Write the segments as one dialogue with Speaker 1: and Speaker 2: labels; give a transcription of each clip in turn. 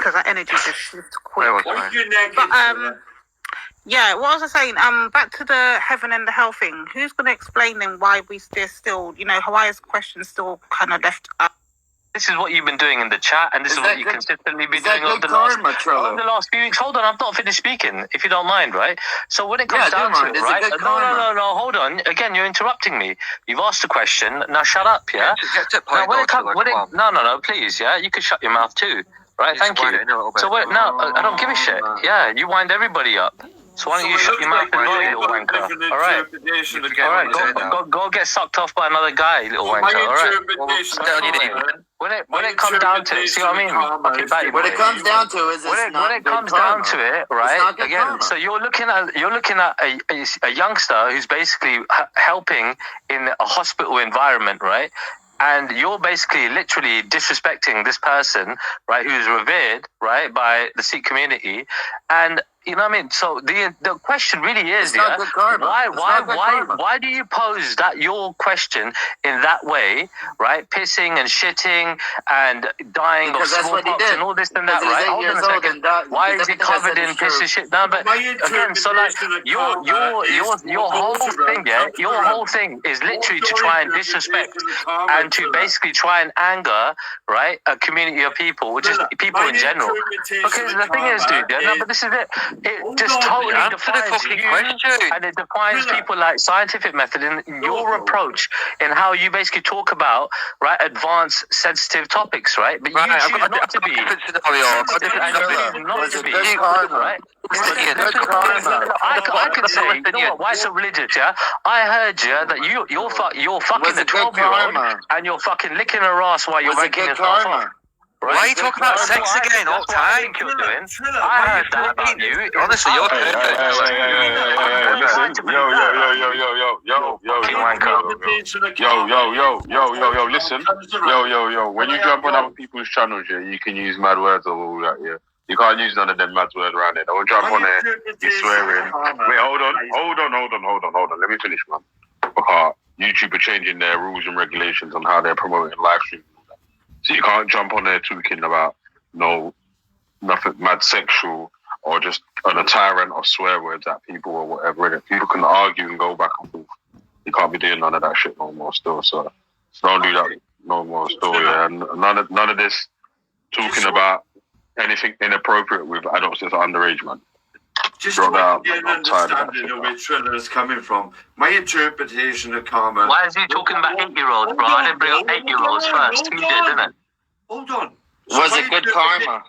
Speaker 1: because that energy just shifts quick.
Speaker 2: But
Speaker 1: yeah, what was I saying? Back to the heaven and the hell thing. Who's going to explain then why there's still, Hawaii's question still kind of left up?
Speaker 3: This is what you've been doing in the chat, and this is what you consistently been doing over the last few weeks. Hold on, I've not finished speaking, if you don't mind, right? So when it comes down to it, right? No, hold on. Again, you're interrupting me. You've asked a question. Now shut up, yeah? No, please, yeah? You can shut your mouth too, right? Thank you. So I don't give a shit. Yeah, you wind everybody up. So why don't you shut your mouth as well, you little wanker? All right, go get sucked off by another guy, little wanker. All right. When it comes down to it, see what I mean?
Speaker 2: When it comes down to it,
Speaker 3: when it comes down to it, right? Again, so you're looking at a youngster who's basically helping in a hospital environment, right? And you're basically literally disrespecting this person, right, who's revered, right, by the Sikh community. And you know what I mean? So the question really is, why do you pose your question in that way, right? Pissing and shitting and dying of smallpox and all this and that, right? Hold on a second. Why is he covered in piss and shit? No, but again, so like your whole thing, your whole thing is literally to try and disrespect and to basically try and anger, right, a community of people, which is people in general. Because the thing is, dude, but this is it. It just totally defines you, and it defines people like scientific method and your approach in how you basically talk about, right, advanced sensitive topics, right? But you choose not to be. Right? I could say, you know what? Why so religious? Yeah, I heard that you're fucking a 12-year-old and you're fucking licking her ass while you're ranking his half off. Right?
Speaker 4: Why are you talking about sex again all the time?
Speaker 3: I heard that about you.
Speaker 4: Honestly, you're perfect.
Speaker 5: Listen. When you jump on other people's channels, you can use mad words or all that, yeah. You can't use none of them mad words around it. Don't jump on there, you're swearing. Wait, hold on. Let me finish, man. Because YouTube are changing their rules and regulations on how they're promoting live streams. So you can't jump on there talking about nothing mad sexual or just a tyrant or swear words at people or whatever. People can argue and go back and forth. You can't be doing none of that shit no more still. So don't do that no more still. Yeah. And none of this talking about anything inappropriate with adults that's underage, man.
Speaker 2: Just to get an understanding of where Trilla is coming from, my interpretation of karma...
Speaker 3: Why is he talking about 8-year-olds, bro? I didn't bring up 8-year-olds first. You did, didn't it?
Speaker 2: Hold on.
Speaker 6: Was it good karma?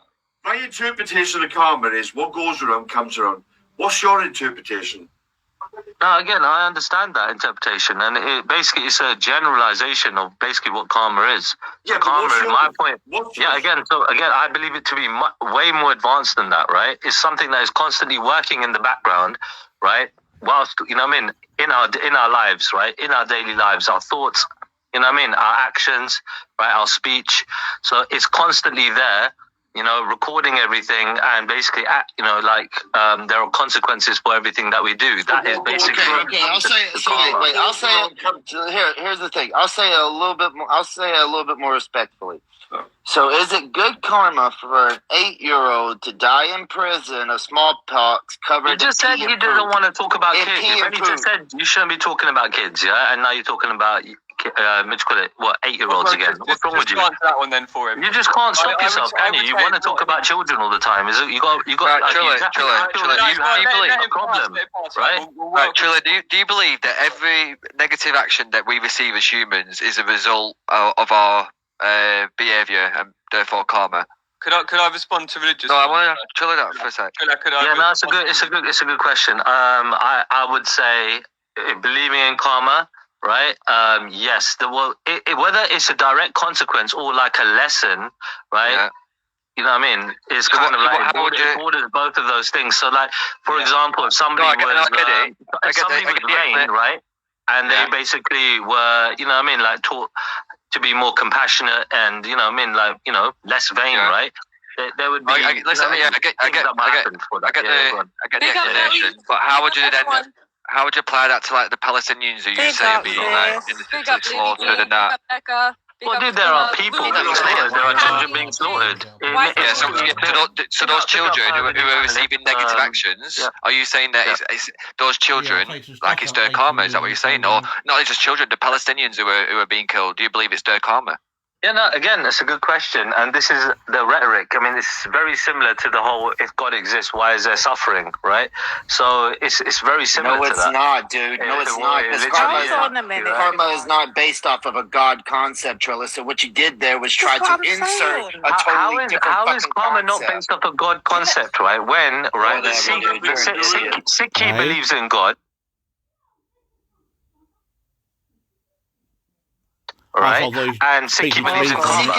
Speaker 2: My interpretation of karma is what goes around comes around. What's your interpretation?
Speaker 3: No, again, I understand that interpretation, and it's a generalization of basically what karma is. Yeah, so karma, in my point, I believe it to be way more advanced than that, right? It's something that is constantly working in the background, right? Whilst, you know what I mean, in our lives, right? In our daily lives, our thoughts, you know what I mean, our actions, right? Our speech. So it's constantly there, you know, recording everything, and basically, there are consequences for everything that we do. That is basically.
Speaker 6: Okay. I'll say. Here's the thing. I'll say a little bit more respectfully. So, is it good karma for an 8-year-old to die in prison of smallpox covered?
Speaker 3: You just said you didn't want to talk about kids. You just said you shouldn't be talking about kids, yeah, and now you're talking about. What, 8-year-olds again? What's wrong with you?
Speaker 4: Answer that one then for him.
Speaker 3: You just can't stop yourself, can you? You want to talk about children all the time. Is it? You got.
Speaker 4: Trilla,
Speaker 3: you believe a problem, right?
Speaker 4: Right, Trilla, do you believe that every negative action that we receive as humans is a result of our behaviour and therefore karma? Could I respond to religious? No, I want to Trilla that for a sec.
Speaker 3: It's a good question. I would say believing in karma. Right? Yes. Whether it's a direct consequence or like a lesson, right? Yeah. You know what I mean? It's kind of like it borders both of those things. So, like, for example, if somebody was vain, right? And they basically were, you know what I mean, like taught to be more compassionate and, you know what I mean, like, you know, less vain, right? There would be. I get the explanation, but how would you then? How would you apply that to like the Palestinians who you say are being like innocently slaughtered and that? Well, dude, there are people being slaughtered. There are children being slaughtered.
Speaker 4: So those children who are receiving negative actions, are you saying that it's those children, like it's their karma? Is that what you're saying? Or not only just children, the Palestinians who are being killed? Do you believe it's their karma?
Speaker 3: Yeah, no, again, that's a good question. And this is the rhetoric. I mean, it's very similar to the whole, if God exists, why is there suffering, right? So it's very similar to that.
Speaker 6: No, it's not, dude. No, it's not. Karma is not based off of a God concept, Trilla. So what you did there was try to insert a totally different
Speaker 3: How is karma
Speaker 6: concept.
Speaker 3: not based off a God concept, right? When, right, the Sikh believes in God. Right, and Sikhism believes in karma.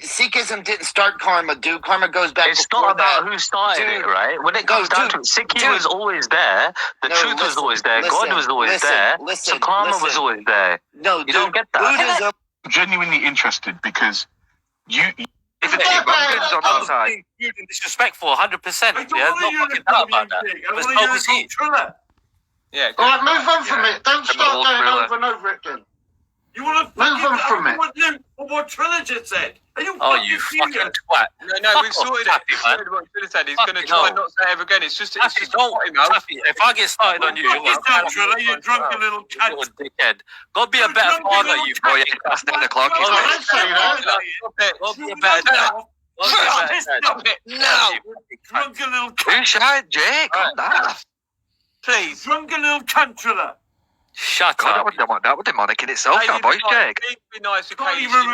Speaker 6: Sikhism didn't start karma, dude. Karma goes back.
Speaker 3: It's not about who started it, right? When it comes down to it, Sikhism was always there. The truth was always there. God was always there. So karma was always there.
Speaker 6: No,
Speaker 3: you don't get that.
Speaker 6: Buddhism.
Speaker 5: I'm genuinely interested because you.
Speaker 3: Disrespectful, 100%. Yeah, no fucking doubt about that. But so was he.
Speaker 2: Yeah.
Speaker 6: All right, move on from it. Don't start going over and over it again.
Speaker 2: You want to move on from it? What Trilla just said? Are you
Speaker 3: fucking twat.
Speaker 7: No, we've sorted it. We've sorted what Trilla said. He's going to try and not say it ever again. It's just
Speaker 3: Taffy, if I get started on you,
Speaker 2: Trilla, you drunken little cunt.
Speaker 3: You're a dickhead. Go be a better father, you boy.
Speaker 4: Past 9 o'clock.
Speaker 3: Go be a better dad.
Speaker 2: Stop it. No. Drunken little cunt.
Speaker 4: Who's shy, Jake? Calm down.
Speaker 2: Please. Drunken little cunt, Trilla.
Speaker 3: Shut
Speaker 4: up. That was demonic in itself, that voice, Jake.
Speaker 7: Be nice, okay?
Speaker 2: Can't even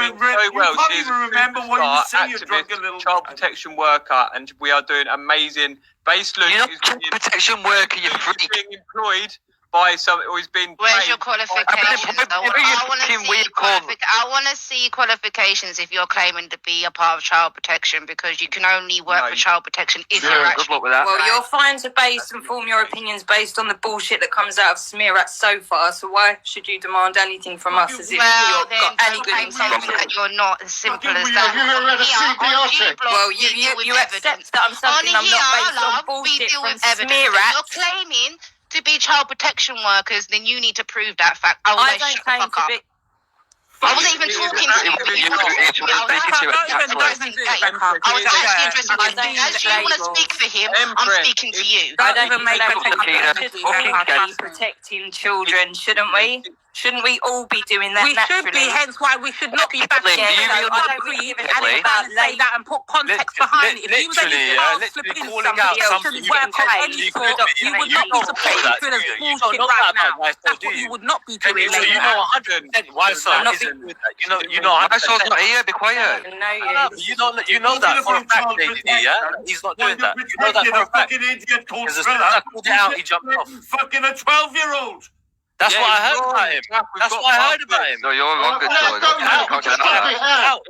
Speaker 2: remember what you say, you drunken little
Speaker 7: child protection worker, and we are doing amazing. Base Luke
Speaker 4: You're not child protection worker, you freak.
Speaker 7: Being employed by someone who's been.
Speaker 8: Where's your qualifications? I want to see qualifications if you're claiming to be a part of child protection, because you can only work for child protection if you're actually.
Speaker 4: Good luck with that.
Speaker 9: Well, you're fine to base and form your opinions based on the bullshit that comes out of Smearat so far. So why should you demand anything from us as if you've got any good
Speaker 8: intentions? That you're not as simple as that.
Speaker 9: Well, you accept that I'm something I'm not based on bullshit from Smearat.
Speaker 8: You're claiming to be child protection workers, then you need to prove that fact.
Speaker 9: I don't claim to be.
Speaker 8: I wasn't even talking to you. I was actually addressing you. As you want to speak for him, I'm speaking to you.
Speaker 9: I don't even make a protecting children, shouldn't we? Shouldn't we all be doing that naturally?
Speaker 1: We should be, hence why we should not be bashing it. I don't really even say that and put context behind it. If you was only flipping somebody else and work on any sort, you would not be supporting Trilla's bullshit right now. That's what you would not be doing.
Speaker 3: You know 100% why son isn't doing that. You know
Speaker 4: my son's not here, be quiet.
Speaker 3: You know that for a fact, yeah? He's not doing that. You know that for a fact. Because as soon as I called it out, he jumped off.
Speaker 2: Fucking a 12-year-old.
Speaker 3: That's what I heard about him. That's what I heard about him.
Speaker 4: No, you're wrong, good choice.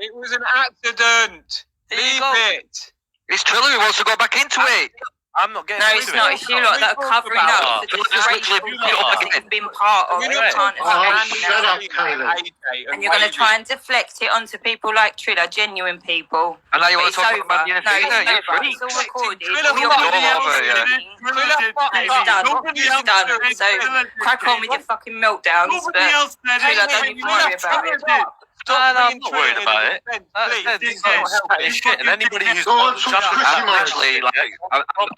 Speaker 7: It was an accident. Leave it.
Speaker 4: It's Trilla who wants to go back into it.
Speaker 3: I'm not getting
Speaker 9: No, it's not. It's you lot that are covering up the disgraceful that you've been part of.
Speaker 6: Shut up, Kaley.
Speaker 9: And you're going to try and deflect it onto people like Trilla, genuine people.
Speaker 4: And now you want to talk about
Speaker 9: No, it's over. It's all recorded. It's done. So crack on with your fucking meltdowns. But Trilla, don't even worry about it.
Speaker 3: I'm not worried about it. And anybody who's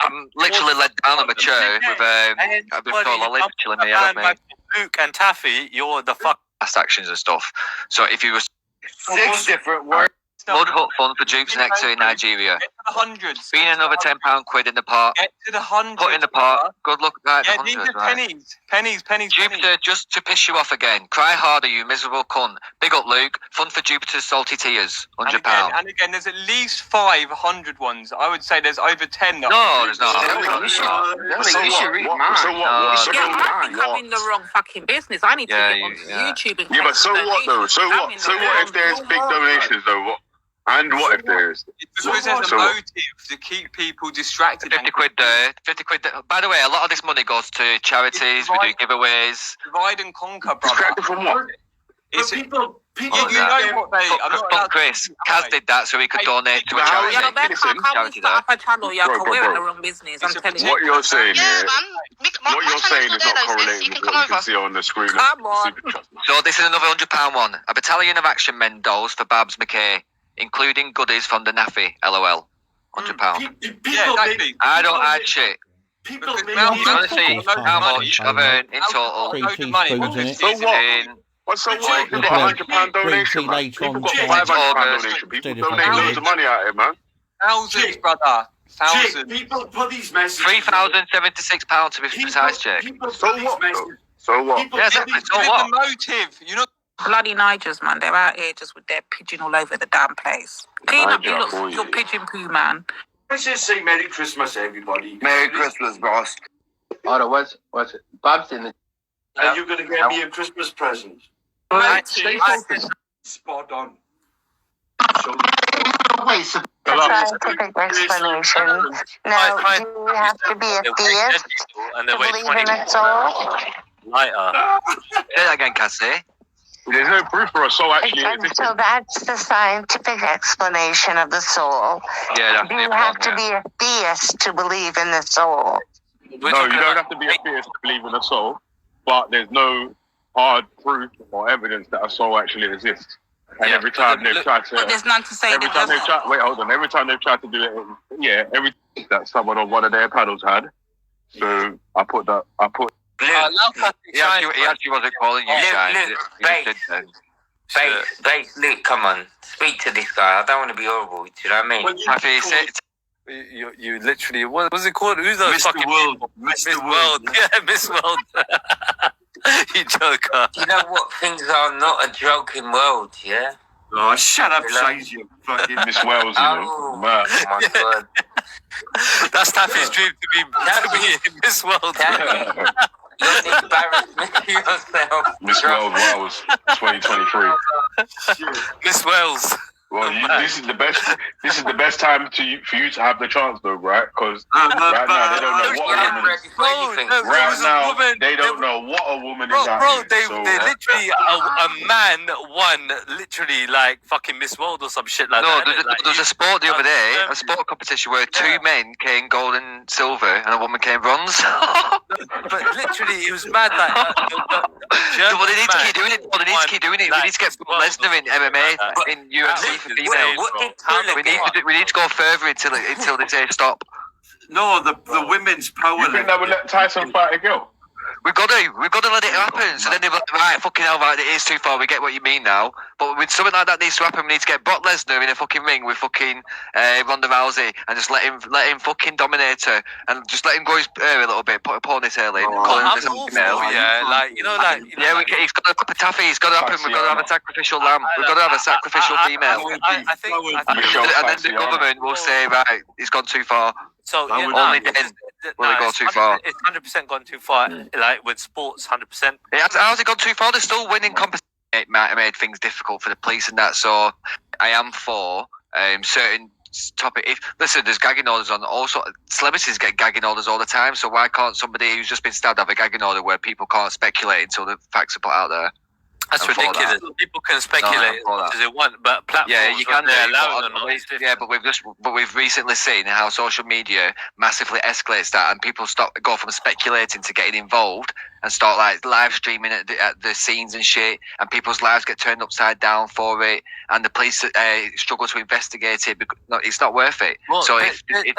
Speaker 4: I'm literally led down on my chair with I've just got a lolly chilling me out, mate.
Speaker 3: Luke and Taffy, you're the fuck
Speaker 4: actions and stuff. So if you were
Speaker 6: 6 different words.
Speaker 4: Mud Hut Fund for dupes next to in Nigeria.
Speaker 7: Get to the hundreds.
Speaker 4: Being another £10 in the pot.
Speaker 7: Get to the hundreds.
Speaker 4: Put in the pot. Good luck at
Speaker 7: Yeah,
Speaker 4: the
Speaker 7: these
Speaker 4: hundreds,
Speaker 7: are pennies. Pennies.
Speaker 4: Jupiter, just to piss you off again. Cry harder, you miserable cunt. Big up, Luke. Fund for Jupiter's salty tears. £100.
Speaker 7: And again, there's at least 500 ones. I would say there's over 10.
Speaker 4: No, there's not.
Speaker 6: You should read mine.
Speaker 1: I'm in the wrong fucking business. I need to get onto YouTube and
Speaker 5: yeah, but so what though? So what? So what if there's big donations though? What? And what if there's?
Speaker 7: Because there's a motive to keep people distracted.
Speaker 4: 50 quid there. 50 quid there. By the way, a lot of this money goes to charities. We do giveaways.
Speaker 7: Divide and conquer, brother.
Speaker 5: Distracted from what?
Speaker 7: It's people.
Speaker 2: People
Speaker 7: You know what they? I'm not allowed to
Speaker 4: Chris,
Speaker 7: do
Speaker 4: Kaz
Speaker 7: that.
Speaker 4: did that so he could donate to a
Speaker 5: But how
Speaker 4: charity.
Speaker 5: is
Speaker 9: Yo,
Speaker 5: it?
Speaker 9: Becca,
Speaker 5: Listen,
Speaker 9: can't we
Speaker 4: charity
Speaker 9: start up
Speaker 4: there.
Speaker 9: a channel? Yo,
Speaker 5: Bro,
Speaker 9: we're in the
Speaker 5: bro.
Speaker 9: wrong business. I'm
Speaker 7: It's a
Speaker 9: telling you.
Speaker 5: What you're saying,
Speaker 8: Yeah,
Speaker 5: yeah,
Speaker 8: man. My
Speaker 5: what you're
Speaker 8: channel's
Speaker 5: saying
Speaker 8: not
Speaker 5: is
Speaker 8: there,
Speaker 5: not
Speaker 8: though, sis.
Speaker 5: correlating
Speaker 8: You
Speaker 5: with
Speaker 8: can
Speaker 5: what
Speaker 8: come
Speaker 5: you can
Speaker 8: over.
Speaker 5: see on the screen.
Speaker 9: Come on.
Speaker 5: Super Trust.
Speaker 4: So this is another £100 one. A battalion of action men dolls for Babs McKay, including goodies from the Naffy. LOL. £100.
Speaker 7: Yeah, exactly.
Speaker 4: I don't add shit.
Speaker 2: People
Speaker 7: Because
Speaker 2: make
Speaker 7: Mel
Speaker 4: You want to see
Speaker 7: Gibson got loads
Speaker 4: how
Speaker 7: of money.
Speaker 4: much I've earned in total?
Speaker 7: Free
Speaker 1: Free
Speaker 7: loads of money.
Speaker 1: teaspoons in it.
Speaker 5: So what?
Speaker 4: In
Speaker 5: What's so what? People
Speaker 2: Richard,
Speaker 5: got
Speaker 1: Richard,
Speaker 5: £100 donation,
Speaker 1: Richard,
Speaker 5: man.
Speaker 1: later
Speaker 5: People
Speaker 1: on
Speaker 5: got
Speaker 1: today.
Speaker 5: £500
Speaker 4: August.
Speaker 5: donation. People
Speaker 1: Steady for
Speaker 5: donate
Speaker 1: you.
Speaker 5: loads of money out here, man.
Speaker 7: Thousands, brother.
Speaker 2: Jake,
Speaker 7: Thousands.
Speaker 2: people put these messages.
Speaker 4: £3,076 to be precise, Jake.
Speaker 2: People
Speaker 5: So
Speaker 2: put these
Speaker 5: what?
Speaker 2: messages.
Speaker 5: So what?
Speaker 2: People
Speaker 4: Yeah,
Speaker 2: put
Speaker 4: exactly.
Speaker 2: these
Speaker 4: So
Speaker 7: Give
Speaker 4: what?
Speaker 7: the motive. You're not.
Speaker 9: Bloody Nigers, man. They're out here just with their pigeon all over the damn place. Clean up
Speaker 5: Niger,
Speaker 9: your
Speaker 5: boy.
Speaker 9: your pigeon poo, man.
Speaker 2: Let's just say Merry Christmas, everybody.
Speaker 6: Merry Christmas, boss.
Speaker 10: Hold on, what's it? Bob's in the.
Speaker 2: Are you going to get me a Christmas present? Spot on. So,
Speaker 11: Scientific explanation. Now, do you have to be a theist to believe in a soul?
Speaker 4: Say that again, Cassie.
Speaker 5: There's no proof for a soul actually
Speaker 11: And
Speaker 5: existing.
Speaker 11: so that's the scientific explanation of the soul.
Speaker 4: Yeah, that's
Speaker 11: Do you have to be a theist to believe in the soul?
Speaker 5: No, you don't have to be a theist to believe in a soul, but there's no hard proof or evidence that a soul actually exists. And every time they've tried to,
Speaker 9: But there's none to say
Speaker 5: every
Speaker 9: that
Speaker 5: time they've
Speaker 9: doesn't.
Speaker 5: tried, wait, hold on. Every time they've tried to do it, yeah, every that someone on one of their panels had. So I put.
Speaker 4: He actually wasn't calling you Shine.
Speaker 12: Babe, look, come on. Speak to this guy. I don't want to be horrible. Do you know what I mean?
Speaker 4: Taffy, sit.
Speaker 3: You literally, what was it called? Who's those
Speaker 2: Mr.
Speaker 3: fucking
Speaker 2: World.
Speaker 3: people?
Speaker 2: Mr.
Speaker 3: Miss World. Yeah, Miss World. You joker.
Speaker 12: You know what? Things are not a joking world, yeah?
Speaker 2: Oh, shut up, size you fucking
Speaker 5: Miss Wells, you know.
Speaker 12: Oh,
Speaker 5: Man.
Speaker 12: my God.
Speaker 3: That's Taffy's dream to be Miss World.
Speaker 12: Don't embarrass me yourself.
Speaker 5: Miss Wells, Wales, 2023.
Speaker 3: Miss Wales.
Speaker 5: Well, this is the best. This is the best time for you to have the chance, though, right? Because right now they don't know what a woman is. Right now they don't know what a woman is.
Speaker 3: Bro, they literally a man won literally like fucking Miss World or some shit like that.
Speaker 4: No, there was a sport the other day, a sport competition where two men came gold and silver and a woman came bronze.
Speaker 3: But literally, it was mad. Like,
Speaker 4: well, they need to keep doing it. They need to keep doing it. We need to get Lesnar in MMA, in UFC for females. We need to go further until they say stop.
Speaker 2: No, the women's power.
Speaker 5: You think that would let Tyson fight a girl?
Speaker 4: We've got to let it happen. So then they're like, right, fucking hell, right, it is too far. We get what you mean now. But with something like that needs to happen, we need to get Brock Lesnar in a fucking ring with fucking Ronda Rousey and just let him fucking dominate her and just let him go his hair a little bit, put a ponytail in, call him
Speaker 3: I'm all for
Speaker 4: he's got to happen, Taffy. It's got to happen. We've got to have a sacrificial lamb. We've got to have a sacrificial female.
Speaker 3: I think
Speaker 4: and then the government will say, right, he's gone too far.
Speaker 3: So
Speaker 4: only then will it go too far.
Speaker 3: It's 100% gone too far. Like with sports, 100%.
Speaker 4: How's it gone too far? They're still winning competition. It might have made things difficult for the police and that. So I am for certain topic. Listen, there's gagging orders on. Also, celebrities get gagging orders all the time. So why can't somebody who's just been stabbed have a gagging order where people can't speculate until the facts are put out there?
Speaker 3: That's ridiculous. People can speculate as much as they want, but platforms,
Speaker 4: you can
Speaker 3: do.
Speaker 4: But we've recently seen how social media massively escalates that, and people go from speculating to getting involved and start like live streaming at the scenes and shit, and people's lives get turned upside down for it, and the police struggle to investigate it because it's not worth it.
Speaker 3: Well,
Speaker 4: so if we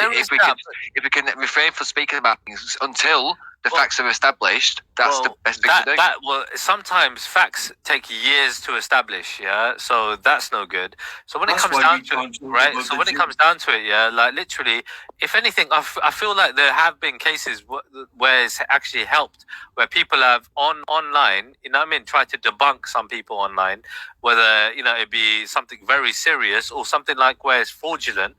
Speaker 4: can refrain from speaking about things until the facts are established, that's the best thing to do.
Speaker 3: Sometimes facts take years to establish, yeah. So that's no good. So when it comes down to it, right? So when it comes down to it, yeah, like literally, if anything, I feel like there have been cases where it's actually helped, where people have online, you know what I mean, tried to debunk some people online, whether it be something very serious or something like where it's fraudulent,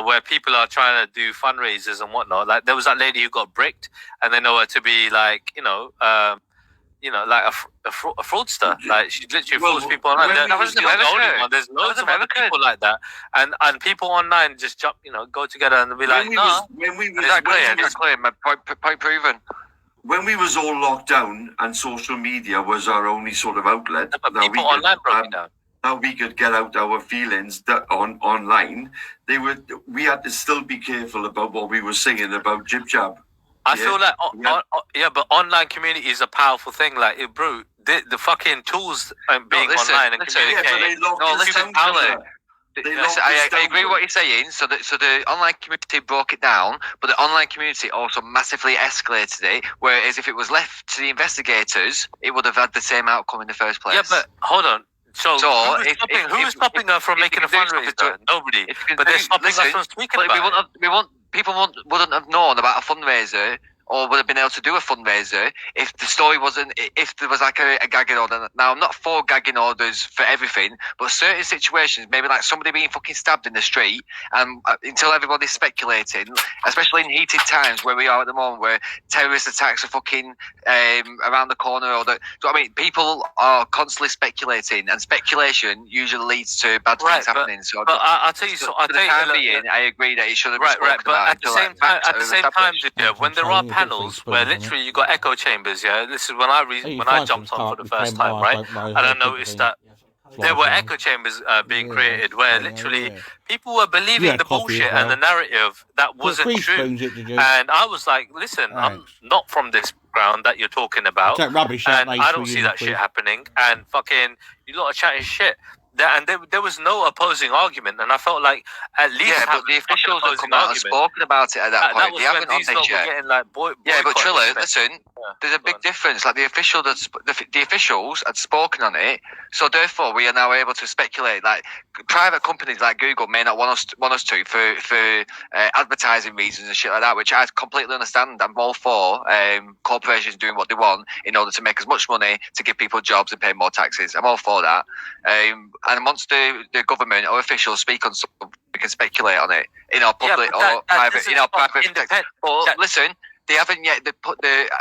Speaker 3: where people are trying to do fundraisers and whatnot. Like there was that lady who got bricked, and they know her to be like, like a fraudster. Like she literally frauds people online. There's loads of other people like that, and people online just jump, go together and be like, no.
Speaker 4: Exactly. My point proven.
Speaker 2: when we was all locked down and social media was our only sort of outlet, now we could get out our feelings online. We had to still be careful about what we were saying about Jib Jab.
Speaker 3: I feel like, but online community is a powerful thing. Like, bro, the fucking tools being online and communicating.
Speaker 4: I agree with what you're saying. So the online community broke it down, but the online community also massively escalated it. Whereas if it was left to the investigators, it would have had the same outcome in the first place.
Speaker 3: Yeah, but hold on. So who's stopping her from making a fundraiser? Nobody. But they're stopping us from speaking about it.
Speaker 4: People wouldn't have known about a fundraiser or would have been able to do a fundraiser if the story wasn't, if there was like a gagging order. Now, I'm not for gagging orders for everything, but certain situations, maybe like somebody being fucking stabbed in the street, and until everybody's speculating, especially in heated times where we are at the moment, where terrorist attacks are fucking around the corner, or people are constantly speculating, and speculation usually leads to bad things happening.
Speaker 3: I'll tell you,
Speaker 4: I agree that it should have been spoken about.
Speaker 3: At the same time, when there are panels where literally you got echo chambers, this is when I jumped on for the first time, right? And I noticed that there were echo chambers being created where literally people were believing the bullshit and the narrative that wasn't true. And I was like, listen, I'm not from this ground that you're talking about, and I don't see that shit happening, and fucking you lot are chatting shit. And there was no opposing argument, and I felt like at least
Speaker 4: but the officials have come out and spoken about it at that point. They haven't on this yet. But Trilla, listen, there's a big difference. Like the officials had spoken on it, so therefore we are now able to speculate. Like private companies like Google may not want us to for advertising reasons and shit like that, which I completely understand. I'm all for corporations doing what they want in order to make as much money to give people jobs and pay more taxes. I'm all for that. And once the government or officials speak on something, we can speculate on it in our public or private, in our private. But listen, they haven't yet.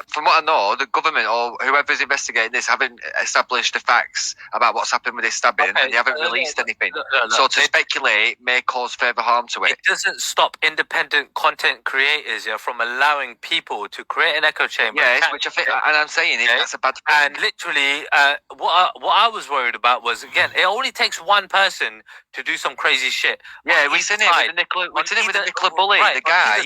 Speaker 4: From what I know, the government or whoever's investigating this haven't established the facts about what's happened with this stabbing, and they haven't released anything. So to speculate may cause further harm to it.
Speaker 3: It doesn't stop independent content creators from allowing people to create an echo chamber.
Speaker 4: Yes, which I think, and I'm saying that's a bad thing.
Speaker 3: And literally, what I was worried about was, again, it only takes one person to do some crazy shit.
Speaker 4: Yeah, we've seen it with the Nicola Bully, the guy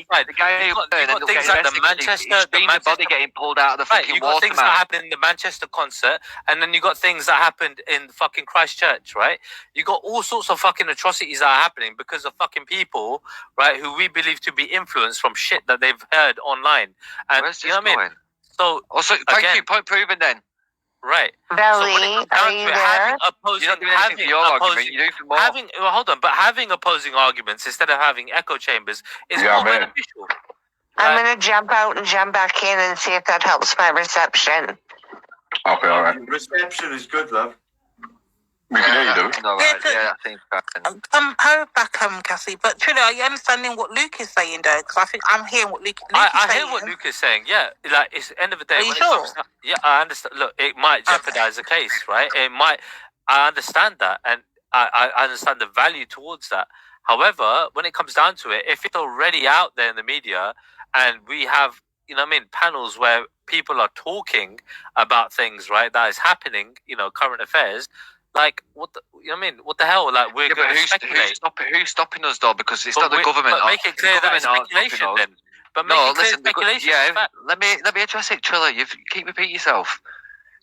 Speaker 4: who got things like the the body getting pulled out of the fucking water.
Speaker 3: You got things that happened in the Manchester concert, and then you got things that happened in fucking Christchurch, right? You got all sorts of fucking atrocities that are happening because of fucking people, right, who we believe to be influenced from shit that they've heard online. And you know what I mean? So
Speaker 4: also, thank you, point proven then.
Speaker 3: Right.
Speaker 11: Velle, are you there?
Speaker 3: Having opposing arguments instead of having echo chambers is more beneficial.
Speaker 11: I'm going to jump out and jump back in and see if that helps my reception.
Speaker 5: Okay, all right.
Speaker 2: Reception is good, love.
Speaker 5: We can hear you, though.
Speaker 4: I think
Speaker 1: back, Cassie. But Trilla, are you understanding what Luke is saying, though? Because I think I'm hearing what Luke is saying.
Speaker 3: I hear what Luke is saying. Yeah, like it's the end of the day.
Speaker 1: Are you sure?
Speaker 3: I understand. Look, it might jeopardize the case, right? It might. I understand that, and I understand the value towards that. However, when it comes down to it, if it's already out there in the media, and we have, panels where people are talking about things, right, that is happening, current affairs, like, what the hell? Like, we're going to speculate.
Speaker 4: Who's stopping us, though? Because it's not the government.
Speaker 3: But make it clear that it's speculation, then. But make it clear speculation.
Speaker 4: Let me address it, Trilla. You keep repeating yourself.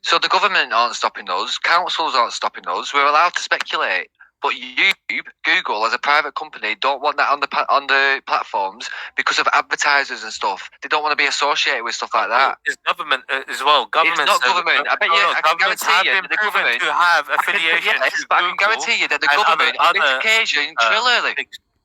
Speaker 4: So the government aren't stopping us. Councils aren't stopping us. We're allowed to speculate. But YouTube, Google, as a private company, don't want that on the platforms because of advertisers and stuff. They don't want to be associated with stuff like that.
Speaker 3: It's government as well.
Speaker 4: It's not government. I bet you. I can guarantee you that the government
Speaker 3: to have affiliation.
Speaker 4: But I can guarantee you that the government on this occasion,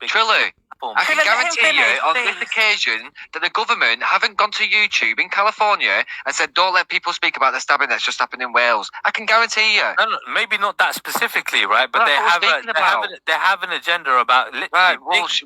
Speaker 4: Trilla. I can guarantee you on this occasion that the government haven't gone to YouTube in California and said, don't let people speak about the stabbing that's just happened in Wales. I can guarantee you.
Speaker 3: No, maybe not that specifically, right? But they have an agenda about literally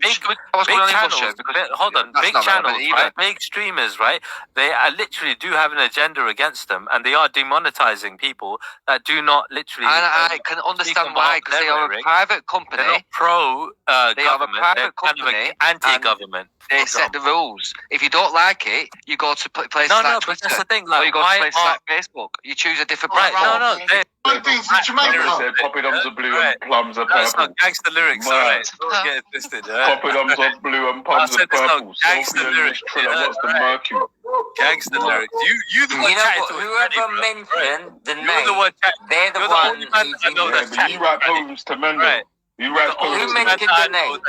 Speaker 3: big channels. Hold on, big channels, right? Big streamers, right? They literally do have an agenda against them, and they are demonetizing people that do not literally.
Speaker 4: And I can understand why, because they are a private company.
Speaker 3: They're not pro-government.
Speaker 4: They are a private company. company,
Speaker 1: anti-government.
Speaker 4: they set the rules. If you don't like it, you go to places like Twitter.
Speaker 1: But that's the thing.
Speaker 4: Or
Speaker 1: Like,
Speaker 4: you go to places like Facebook. You choose a different platform.
Speaker 5: Poppadoms are blue and plums are
Speaker 1: That's
Speaker 5: purple.
Speaker 1: not gangster lyrics, alright. Don't get it twisted, alright?
Speaker 5: Poppadoms are blue and plums are purple.
Speaker 1: Gangster
Speaker 5: Sophie and
Speaker 1: lyrics,
Speaker 5: Trilla, what's the mercury?
Speaker 1: Gangster lyrics. You the one
Speaker 12: You know
Speaker 1: chatting
Speaker 12: what?
Speaker 1: to
Speaker 12: Whoever mentioned the
Speaker 1: You're
Speaker 12: name,
Speaker 1: the one chatting.
Speaker 12: they're the
Speaker 1: You're
Speaker 12: one
Speaker 1: the only man
Speaker 12: who's
Speaker 1: I know
Speaker 5: Yeah,
Speaker 1: that's
Speaker 5: but you
Speaker 1: chatting.
Speaker 5: rap poems to men, though.
Speaker 1: Right.
Speaker 5: You rap
Speaker 12: Who
Speaker 5: poems to men.
Speaker 12: mentioned the name?